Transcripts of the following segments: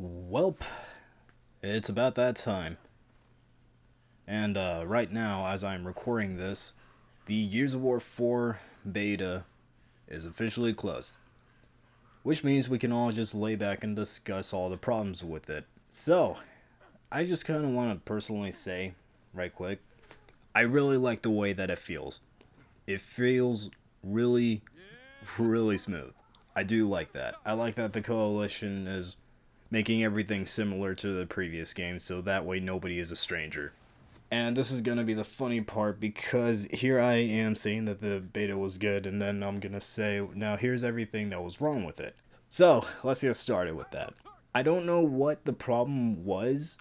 Welp, it's about that time. And right now, as I'm recording this, the Gears of War 4 beta is officially closed. Which means we can all just lay back and discuss all the problems with it. So, I just kind of want to personally say, right quick, I really like the way that it feels. It feels really, really smooth. I do like that. I like that the Coalition is making everything similar to the previous game, so that way nobody is a stranger. And this is gonna be the funny part because here I am saying that the beta was good, and then I'm gonna say, now here's everything that was wrong with it. So, let's get started with that. I don't know what the problem was,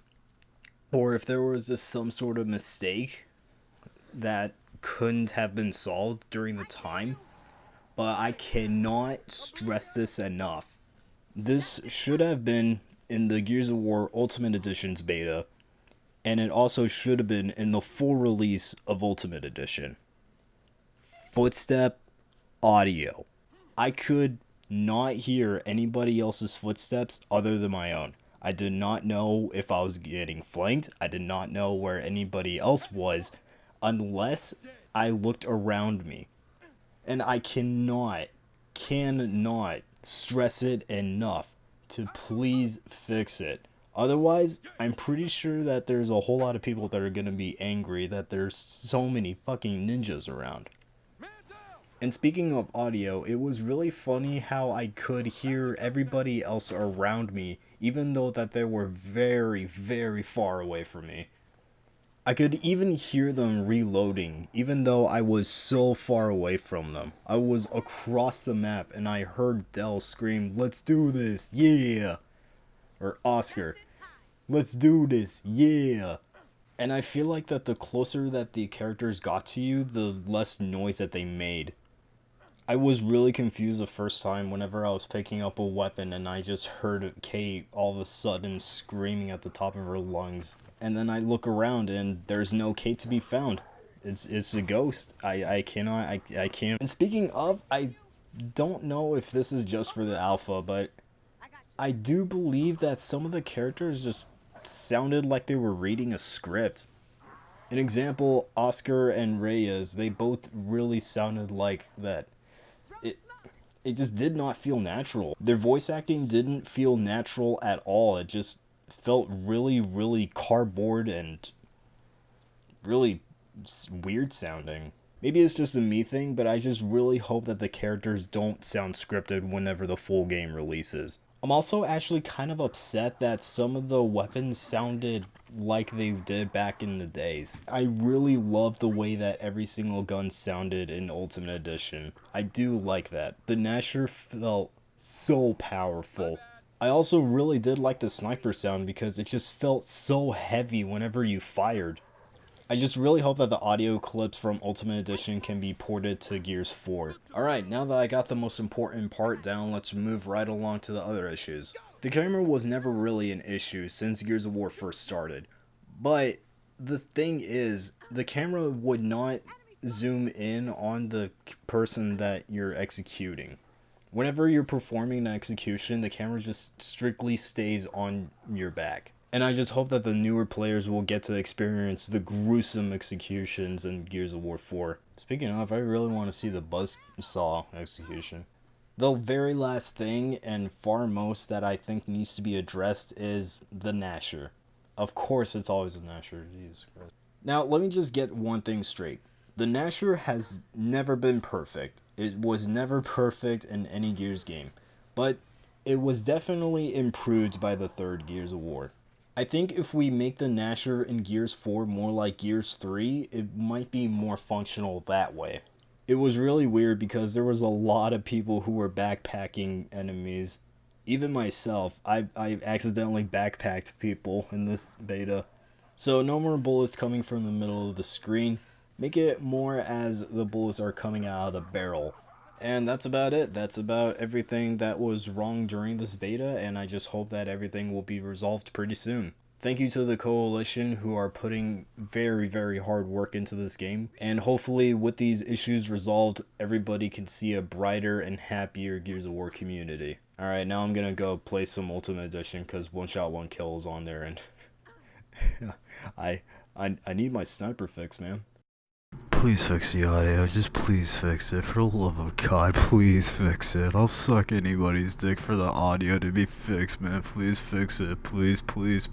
or if there was just some sort of mistake that couldn't have been solved during the time, but I cannot stress this enough. This should have been in the Gears of War Ultimate Edition's beta, and it also should have been in the full release of Ultimate Edition. Footstep audio. I could not hear anybody else's footsteps other than my own. I did not know if I was getting flanked. I did not know where anybody else was unless I looked around me. And I cannot stress it enough to please fix it. Otherwise, I'm pretty sure that there's a whole lot of people that are going to be angry that there's so many fucking ninjas around. And speaking of audio, it was really funny how I could hear everybody else around me, even though that they were very, very far away from me. I could even hear them reloading, even though I was so far away from them. I was across the map and I heard Dell scream, "Let's do this, yeah!" Or Oscar, "Let's do this, yeah!" And I feel like that the closer that the characters got to you, the less noise that they made. I was really confused the first time whenever I was picking up a weapon and I just heard Kate all of a sudden screaming at the top of her lungs. And then I look around and there's no Kate to be found. It's a ghost. I cannot I can't. And speaking of, I don't know if this is just for the alpha, but I do believe that some of the characters just sounded like they were reading a script. An example, Oscar and Reyes, they both really sounded like that. It it just did not feel natural. Their voice acting didn't feel natural at all. It just felt really, really cardboard and really weird sounding. Maybe it's just a me thing, but I just really hope that the characters don't sound scripted whenever the full game releases. I'm also actually kind of upset that some of the weapons sounded like they did back in the days. I really love the way that every single gun sounded in Ultimate Edition. I do like that. The Gnasher felt so powerful. I also really did like the sniper sound because it just felt so heavy whenever you fired. I just really hope that the audio clips from Ultimate Edition can be ported to Gears 4. Alright, now that I got the most important part down, let's move right along to the other issues. The camera was never really an issue since Gears of War first started, but the thing is, the camera would not zoom in on the person that you're executing. Whenever you're performing an execution, the camera just strictly stays on your back. And I just hope that the newer players will get to experience the gruesome executions in Gears of War 4. Speaking of, I really want to see the Buzzsaw execution. The very last thing, and far most, that I think needs to be addressed is the Gnasher. Of course it's always a Gnasher, Jesus Christ. Now, let me just get one thing straight. The Gnasher has never been perfect. It was never perfect in any Gears game. But it was definitely improved by the third Gears of War. I think if we make the Gnasher in Gears 4 more like Gears 3, it might be more functional that way. It was really weird because there was a lot of people who were backpacking enemies. Even myself, I accidentally backpacked people in this beta. So no more bullets coming from the middle of the screen. Make it more as the bullets are coming out of the barrel. And that's about it. That's about everything that was wrong during this beta, and I just hope that everything will be resolved pretty soon. Thank you to the Coalition who are putting very, very hard work into this game, and hopefully with these issues resolved, everybody can see a brighter and happier Gears of War community. Alright, now I'm gonna go play some Ultimate Edition because One Shot One Kill is on there, and I, I need my sniper fix, man. Please fix the audio, just please fix it. For the love of God, please fix it. I'll suck anybody's dick for the audio to be fixed, man. Please fix it. Please, please.